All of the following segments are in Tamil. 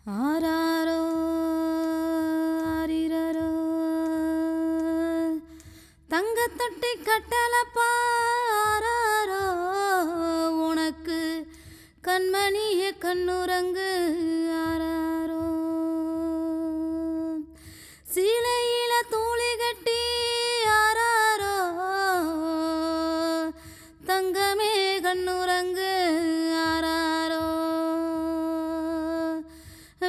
ஆராரோ ஆரிரரோ தங்கத்தொட்டி கட்டலப்பா ஆராரோ உனக்கு கண்மணியே கண்ணுரங்கு ஆராரோ சீலையில தூளி கட்டி ஆராரோ தங்கமே கண்ணுரங்கு ஆராரோ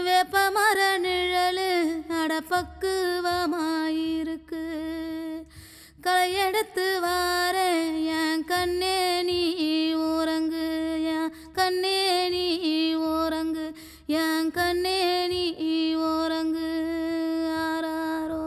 வேப்பமர நிழலு அடப்பக்குவமாயிருக்கு களையெடுத்து வார என் கண்ணே நீ ஊரங்கு என் கண்ணே நீ ஊரங்கு என் கண்ணே நீ ஊரங்கு ஆராரோ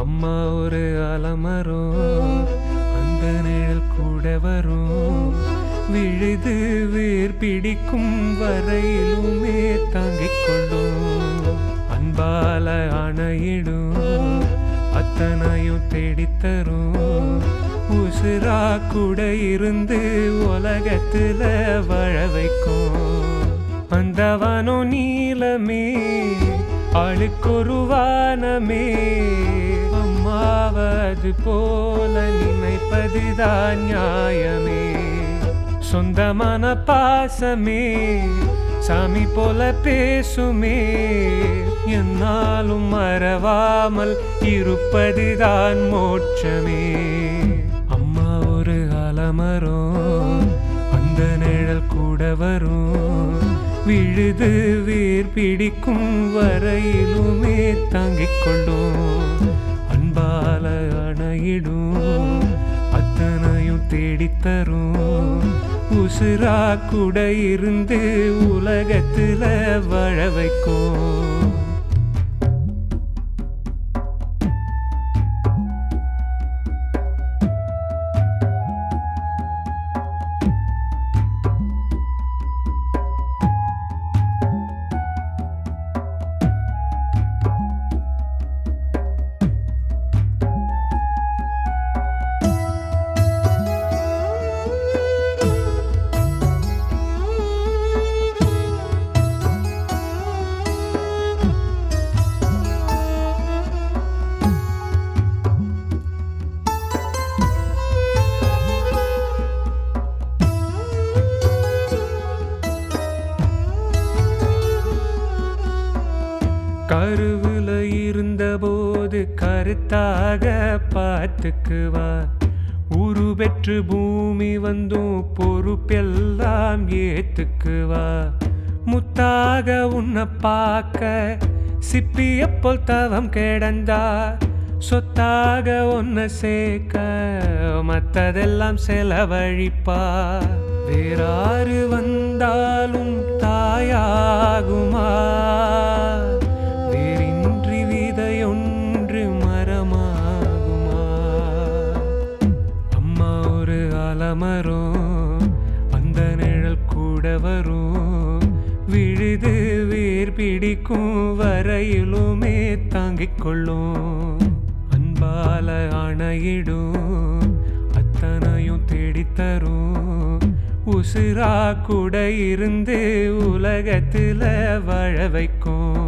அம்மா ஒரு அலமரம் அந்த நிழல் கூட வரும் விழுது வேர் பிடிக்கும் வரையிலுமே தாங்கிக் கொள்ளும் அன்பால அணையிடும் அத்தனையும் தேடித்தரும் உசுரா கூட இருந்து உலகத்துல வாழ வைக்கும் அந்தவனும் நீலமே ஆளுக்கொரு வானமே அம்மாவது போல நினைப்பதுதான் நியாயமே சொந்தமான பாசமே சாமி போல பேசுமே என்னாலும் மறவாமல் இருப்பதுதான் மோட்சமே அம்மா ஒரு அலமரம் அந்த நிழல் கூட வரும் விழுது வேர் பிடிக்கும் வரையிலுமே தாங்கிக் கொள்ளும் அன்பால அணையிடும் அத்தனையும் தேடித்தரும் உசுரா கூட இருந்து உலகத்துல வாழ வைக்கும் கருவுல இருந்தபோது கருத்தாக பார்த்துக்குவா உரு பெற்று பூமி வந்தும் பொறுப்பெல்லாம் ஏத்துக்குவா முத்தாக உன்னை பார்க்க சிப்பியப்போல் தவம் கிடந்தா சொத்தாக ஒன்ன சேர்க்க மற்றதெல்லாம் செலவழிப்பா வேறாறு வந்தாலும் தாயாகுமா வேறின்றி விதையொன்று மரமாகுமா அம்மா ஒரு அலமரம் அந்த நிழல் கூட வரும் விழுது வேர் பிடிக்கும் வரையிலுமே தாங்கிக் கொள்ளும் அன்பால அணையிடும் அத்தனையும் தேடித்தரும் உசுரா கூட இருந்து உலகத்துல வாழ வைக்கும்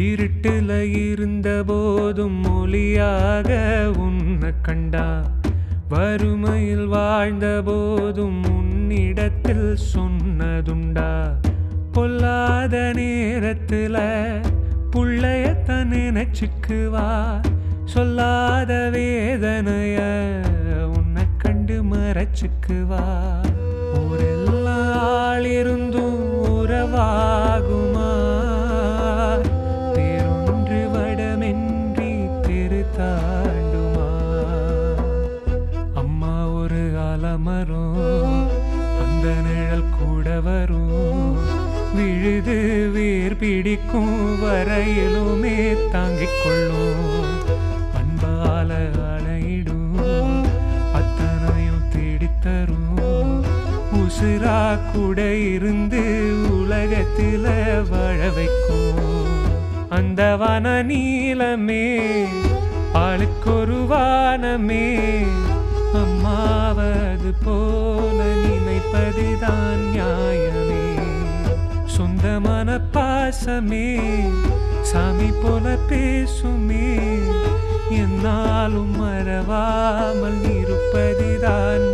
இருட்டுல இருந்தபோது மொழியாக உன்னை கண்டா வறுமையில் வாழ்ந்த போதும் உன்னிடத்தில் சொன்னதுண்டா பொல்லாத நேரத்துல புள்ளையத்தான் நினைச்சுக்குவா சொல்லாத வேதனைய உன்னை கண்டு மறைச்சுக்குவா ஊரெல்லாம் இருந்தும் உறவாகுமா வேறொன்று வடமென்றி தெரு தாண்டுமா அம்மா ஒரு ஆலமரம் அந்த நிழல் கூட வரும் விழுது வேர் பிடிக்கும் வரையிலுமே தாங்கிக் கொள்ளும் அன்பால அணையிடும் அத்தனையும் தேடித்தரும் உசுரா கூட இருந்து உலகத்தில வாழ வைக்கும் அந்த வன நீளமே ஆளுக்கொரு வானமே அம்மாவது போல நினைப்பதுதான் நியாயமே சொந்தமான பாசமே சாமி போல பேசுமே என்னாலும் மறவாமல் இருப்பதுதான்